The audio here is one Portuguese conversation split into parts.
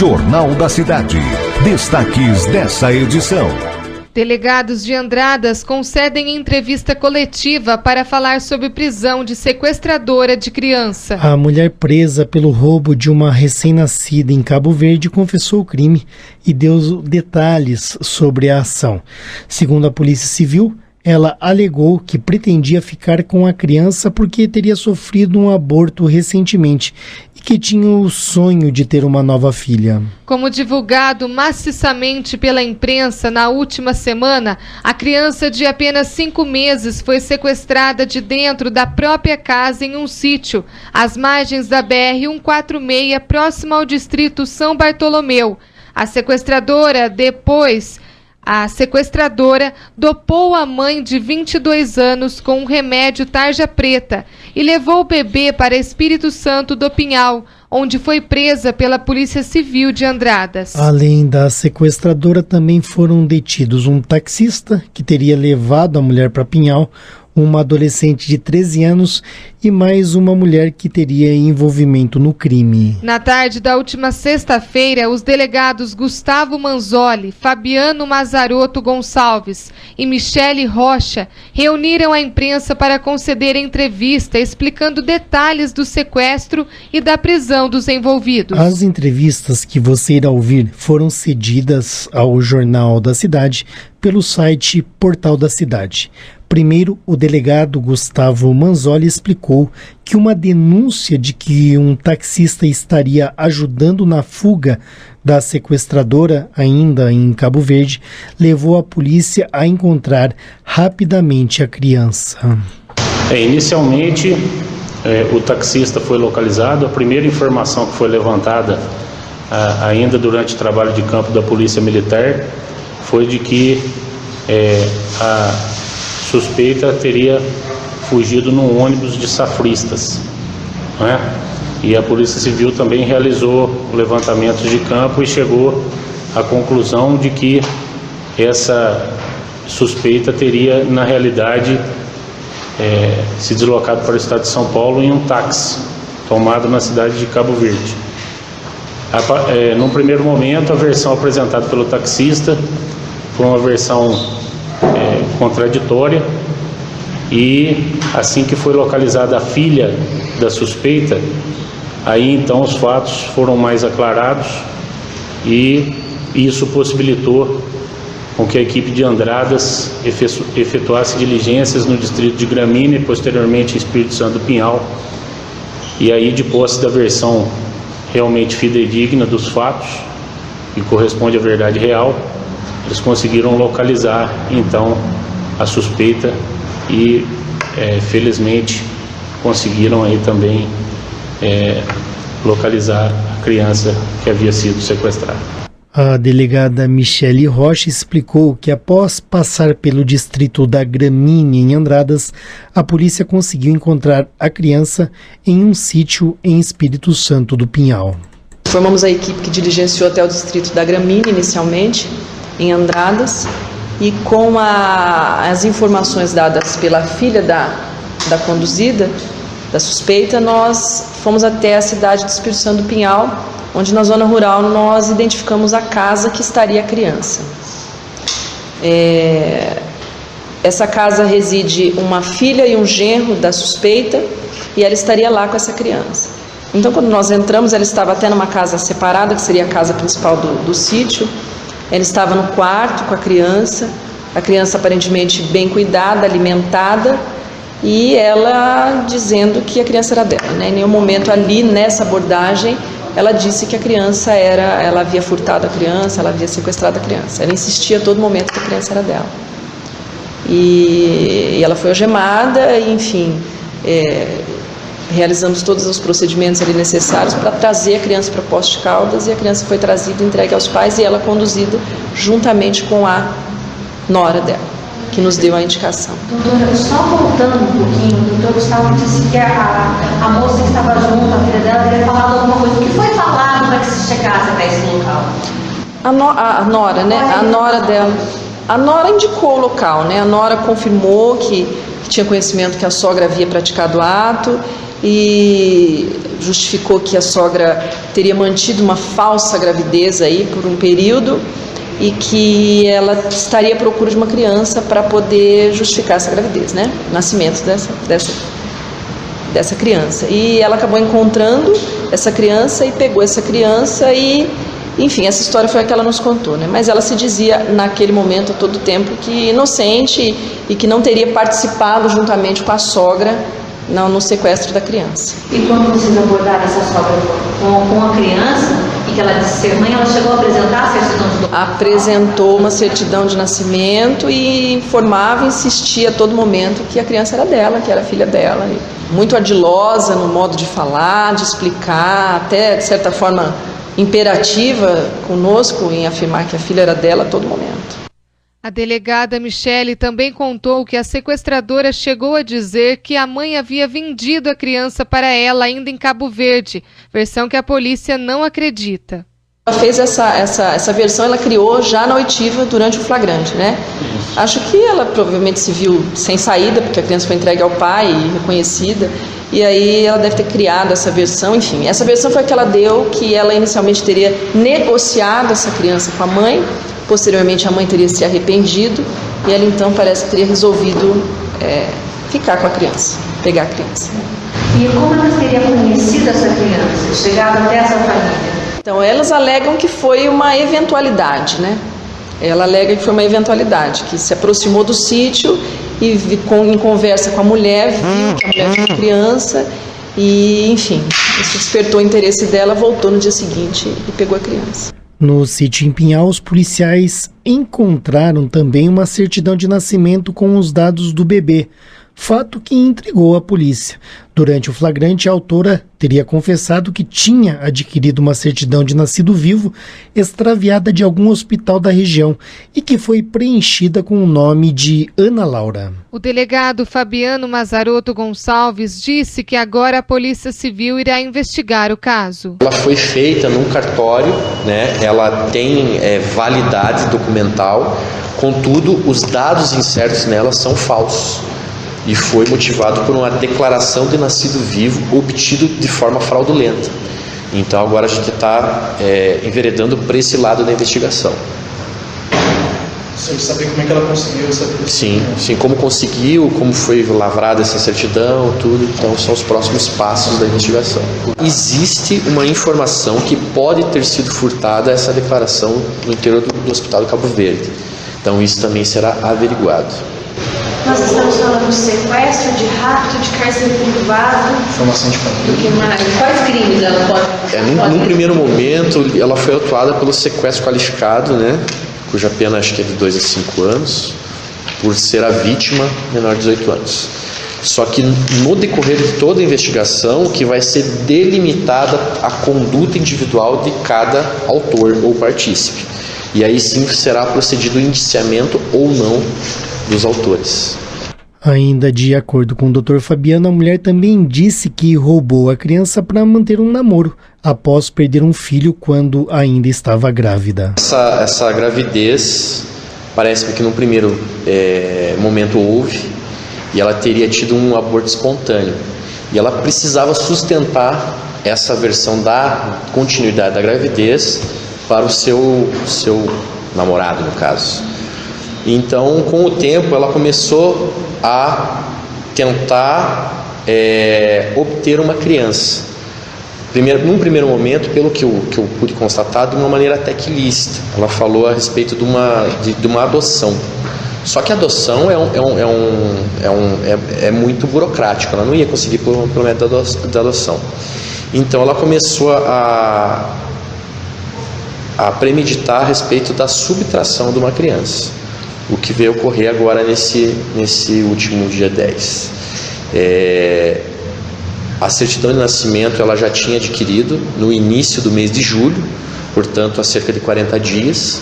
Jornal da Cidade. Destaques dessa edição. Delegados de Andradas concedem entrevista coletiva para falar sobre prisão de sequestradora de criança. A mulher presa pelo roubo de uma recém-nascida em Cabo Verde confessou o crime e deu detalhes sobre a ação. Segundo a Polícia Civil, ela alegou que pretendia ficar com a criança porque teria sofrido um aborto recentemente e que tinha o sonho de ter uma nova filha. Como divulgado maciçamente pela imprensa na última semana, a criança de apenas 5 meses foi sequestrada de dentro da própria casa em um sítio, às margens da BR-146, próximo ao distrito São Bartolomeu. A sequestradora dopou a mãe de 22 anos com um remédio tarja preta e levou o bebê para Espírito Santo do Pinhal, onde foi presa pela Polícia Civil de Andradas. Além da sequestradora, também foram detidos um taxista que teria levado a mulher para Pinhal, uma adolescente de 13 anos e mais uma mulher que teria envolvimento no crime. Na tarde da última sexta-feira, os delegados Gustavo Manzoli, Fabiano Mazarotto Gonçalves e Michele Rocha reuniram a imprensa para conceder entrevista explicando detalhes do sequestro e da prisão dos envolvidos. As entrevistas que você irá ouvir foram cedidas ao Jornal da Cidade pelo site Portal da Cidade. Primeiro, o delegado Gustavo Manzoli explicou que uma denúncia de que um taxista estaria ajudando na fuga da sequestradora, ainda em Cabo Verde, levou a polícia a encontrar rapidamente a criança. Inicialmente, o taxista foi localizado. A primeira informação que foi levantada ainda durante o trabalho de campo da Polícia Militar foi de que a suspeita teria fugido num ônibus de safristas, né? E a Polícia Civil também realizou o levantamento de campo e chegou à conclusão de que essa suspeita teria, na realidade, se deslocado para o estado de São Paulo em um táxi tomado na cidade de Cabo Verde. Num primeiro momento, a versão apresentada pelo taxista foi uma versão contraditória, e assim que foi localizada a filha da suspeita, aí então os fatos foram mais aclarados e isso possibilitou com que a equipe de Andradas efetuasse diligências no distrito de Gramínea e posteriormente em Espírito Santo do Pinhal, e aí, de posse da versão realmente fidedigna dos fatos e corresponde à verdade real, eles conseguiram localizar então a suspeita e felizmente conseguiram aí também localizar a criança que havia sido sequestrada. A delegada Michele Rocha explicou que após passar pelo distrito da Gramínea em Andradas, a polícia conseguiu encontrar a criança em um sítio em Espírito Santo do Pinhal. Formamos a equipe que diligenciou até o distrito da Gramínea inicialmente, em Andradas, e com as informações dadas pela filha da conduzida, da suspeita, nós fomos até a cidade de Espírito Santo do Pinhal, onde na zona rural nós identificamos a casa que estaria a criança. Essa casa reside uma filha e um genro da suspeita, e ela estaria lá com essa criança. Então, quando nós entramos, ela estava até numa casa separada, que seria a casa principal do sítio. Ela estava no quarto com a criança aparentemente bem cuidada, alimentada, e ela dizendo que a criança era dela, né? Em nenhum momento ali nessa abordagem ela disse que a criança ela havia furtado a criança, ela havia sequestrado a criança. Ela insistia a todo momento que a criança era dela. E ela foi algemada, e, enfim, realizamos todos os procedimentos ali necessários para trazer a criança para Poços de Caldas, e a criança foi trazida, entregue aos pais, e ela conduzida juntamente com a nora dela, que nos deu a indicação. Doutora, só voltando um pouquinho, o doutor Gustavo disse que a moça que estava junto, a filha dela, teria falado alguma coisa. O que foi falado para que se chegasse até esse local? A nora, né? A nora dela. A nora indicou o local, né? A nora confirmou que tinha conhecimento que a sogra havia praticado o ato, e justificou que a sogra teria mantido uma falsa gravidez aí por um período e que ela estaria à procura de uma criança para poder justificar essa gravidez, né? O nascimento dessa criança. E ela acabou encontrando essa criança e pegou essa criança e, enfim, essa história foi a que ela nos contou, né? Mas ela se dizia naquele momento, a todo tempo, que inocente e que não teria participado juntamente com a sogra no sequestro da criança. E quando vocês abordaram essa sogra com a criança e que ela disse ser mãe, ela chegou a apresentar a certidão de nascimento? Apresentou uma certidão de nascimento e informava, insistia a todo momento que a criança era dela, que era filha dela. Muito ardilosa no modo de falar, de explicar, até de certa forma imperativa conosco em afirmar que a filha era dela a todo momento. A delegada Michele também contou que a sequestradora chegou a dizer que a mãe havia vendido a criança para ela ainda em Cabo Verde, versão que a polícia não acredita. Ela fez essa versão, ela criou já na oitiva durante o flagrante, né? Acho que ela provavelmente se viu sem saída, porque a criança foi entregue ao pai e reconhecida, e aí ela deve ter criado essa versão, enfim. Essa versão foi a que ela deu, que ela inicialmente teria negociado essa criança com a mãe, posteriormente a mãe teria se arrependido, e ela então parece que teria resolvido ficar com a criança, pegar a criança. E como ela teria conhecido essa criança, chegado até essa família? Então, elas alegam que foi uma eventualidade, né? Ela alega que foi uma eventualidade, que se aproximou do sítio e em conversa com a mulher, viu que a mulher tinha criança e, enfim, isso despertou o interesse dela, voltou no dia seguinte e pegou a criança. No sítio em Pinhal, os policiais encontraram também uma certidão de nascimento com os dados do bebê, fato que intrigou a polícia. Durante o flagrante, a autora teria confessado que tinha adquirido uma certidão de nascido vivo extraviada de algum hospital da região e que foi preenchida com o nome de Ana Laura. O delegado Fabiano Mazarotto Gonçalves disse que agora a Polícia Civil irá investigar o caso. Ela foi feita num cartório, né? Ela tem validade documental, contudo, os dados incertos nela são falsos. E foi motivado por uma declaração de nascido vivo obtido de forma fraudulenta. Então agora a gente está enveredando para esse lado da investigação. Você saber como é que ela conseguiu essa... Sim, como conseguiu, como foi lavrada essa certidão, tudo. Então são os próximos passos da investigação. Existe uma informação que pode ter sido furtada essa declaração no interior do Hospital do Cabo Verde. Então isso também será averiguado. Nós estamos falando de sequestro, de rapto, de cárcere privado. Informação de família. Do que mais? Quais crimes ela pode... Num primeiro momento, ela foi autuada pelo sequestro qualificado, né? Cuja pena acho que é de 2 a 5 anos, por ser a vítima menor de 18 anos. Só que no decorrer de toda a investigação, que vai ser delimitada a conduta individual de cada autor ou partícipe. E aí sim será procedido o indiciamento ou não dos autores. Ainda de acordo com o Dr. Fabiano, a mulher também disse que roubou a criança para manter um namoro, após perder um filho quando ainda estava grávida. Essa gravidez, parece-me que no primeiro momento houve, e ela teria tido um aborto espontâneo. E ela precisava sustentar essa versão da continuidade da gravidez para o seu namorado, no caso. Então, com o tempo, ela começou a tentar obter uma criança. Num primeiro momento, pelo que eu pude constatar, de uma maneira até que ilícita. Ela falou a respeito de uma adoção. Só que a adoção é muito burocrático, ela não ia conseguir pelo método da adoção. Então, ela começou a premeditar a respeito da subtração de uma criança. O que veio ocorrer agora nesse último dia 10. A certidão de nascimento ela já tinha adquirido no início do mês de julho, portanto há cerca de 40 dias.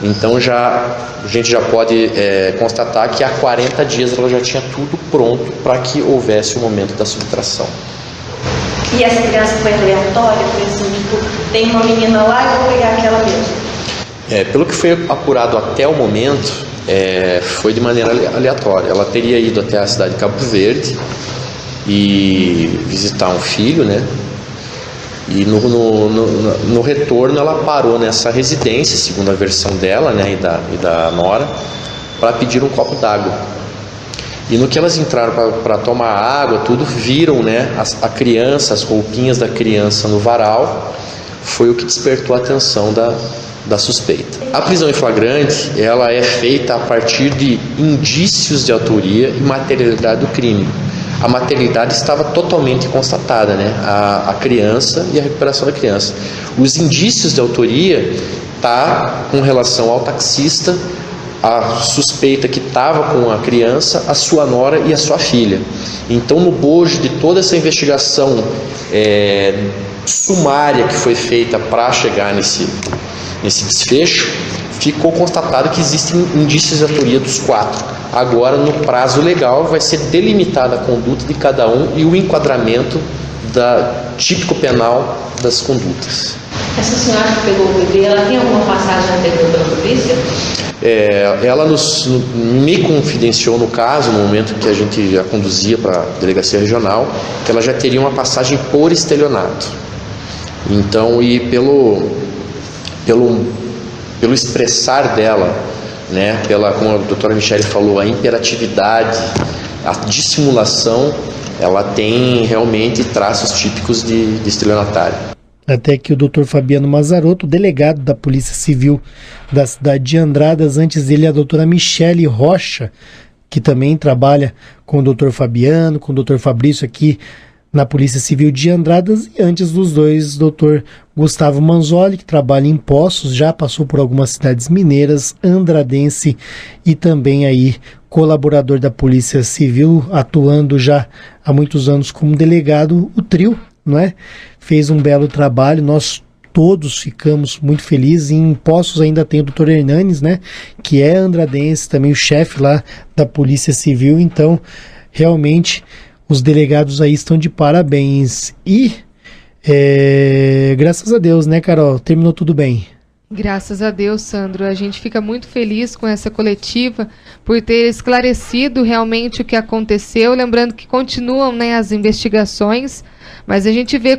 Então a gente já pode constatar que há 40 dias ela já tinha tudo pronto para que houvesse o momento da subtração. E essa criança foi aleatória? Foi assim, tipo, tem uma menina lá e eu vou pegar aquela mesmo? Pelo que foi apurado até o momento, foi de maneira aleatória. Ela teria ido até a cidade de Cabo Verde e visitar um filho, né? E no retorno ela parou nessa residência, segundo a versão dela, né, e da nora, para pedir um copo d'água. E no que elas entraram para tomar água, tudo, viram, né, a criança, as roupinhas da criança no varal. Foi o que despertou a atenção da suspeita. A prisão em flagrante, ela é feita a partir de indícios de autoria e materialidade do crime. A materialidade estava totalmente constatada, né? A criança e a recuperação da criança. Os indícios de autoria tá com relação ao taxista, a suspeita que estava com a criança, a sua nora e a sua filha. Então, no bojo de toda essa investigação sumária que foi feita para chegar nesse desfecho, ficou constatado que existem indícios de autoria dos 4. Agora, no prazo legal, vai ser delimitada a conduta de cada um e o enquadramento típico penal das condutas. Essa senhora que pegou o bebê, ela tem alguma passagem anterior pela polícia? Ela me confidenciou no caso, no momento que a gente já conduzia para a delegacia regional, que ela já teria uma passagem por estelionato. Então, e pelo expressar dela, né, como a doutora Michele falou, a imperatividade, a dissimulação, ela tem realmente traços típicos de estelionatário. Até que o Dr. Fabiano Mazarotto, delegado da Polícia Civil da cidade de Andradas, antes dele a doutora Michele Rocha, que também trabalha com o Dr. Fabiano, com o Dr. Fabrício aqui na Polícia Civil de Andradas, e antes dos dois, Dr. Gustavo Manzoli, que trabalha em Poços, já passou por algumas cidades mineiras, andradense e também aí colaborador da Polícia Civil, atuando já há muitos anos como delegado. O trio, não é? Fez um belo trabalho, nós todos ficamos muito felizes. Em Poços ainda tem o Dr. Hernanes, né, que é andradense, também o chefe lá da Polícia Civil. Então, realmente, os delegados aí estão de parabéns. E, graças a Deus, né, Carol? Terminou tudo bem. Graças a Deus, Sandro. A gente fica muito feliz com essa coletiva por ter esclarecido realmente o que aconteceu. Lembrando que continuam, né, as investigações, mas a gente vê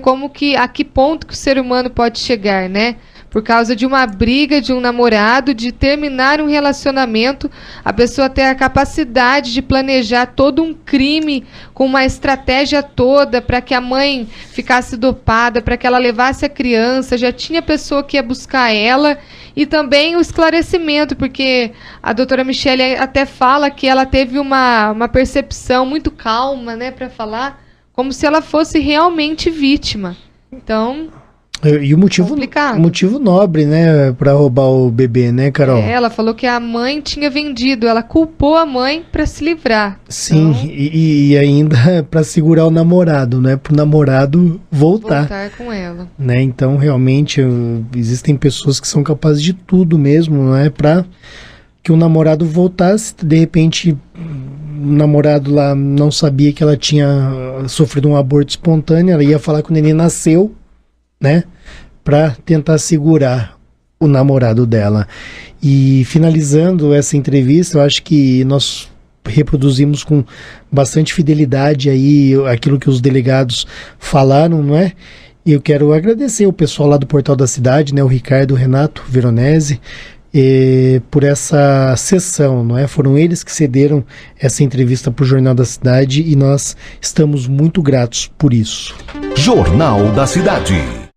a que ponto que o ser humano pode chegar, né? Por causa de uma briga de um namorado, de terminar um relacionamento, a pessoa ter a capacidade de planejar todo um crime com uma estratégia toda para que a mãe ficasse dopada, para que ela levasse a criança, já tinha pessoa que ia buscar ela, e também o esclarecimento, porque a doutora Michele até fala que ela teve uma percepção muito calma, né, para falar, como se ela fosse realmente vítima. Então... E o motivo nobre, né, para roubar o bebê, né, Carol? Ela falou que a mãe tinha vendido, ela culpou a mãe para se livrar. Sim, então, e ainda para segurar o namorado, né, para o namorado voltar com ela. Né, então, realmente, existem pessoas que são capazes de tudo mesmo, né, para que o namorado voltasse. De repente, o namorado lá não sabia que ela tinha sofrido um aborto espontâneo, ela ia falar que o neném nasceu, né, para tentar segurar o namorado dela. E finalizando essa entrevista, eu acho que nós reproduzimos com bastante fidelidade aí aquilo que os delegados falaram, não é? E eu quero agradecer o pessoal lá do Portal da Cidade, né, o Ricardo, o Renato Veronese, por essa sessão, não é? Foram eles que cederam essa entrevista para o Jornal da Cidade e nós estamos muito gratos por isso. Jornal da Cidade.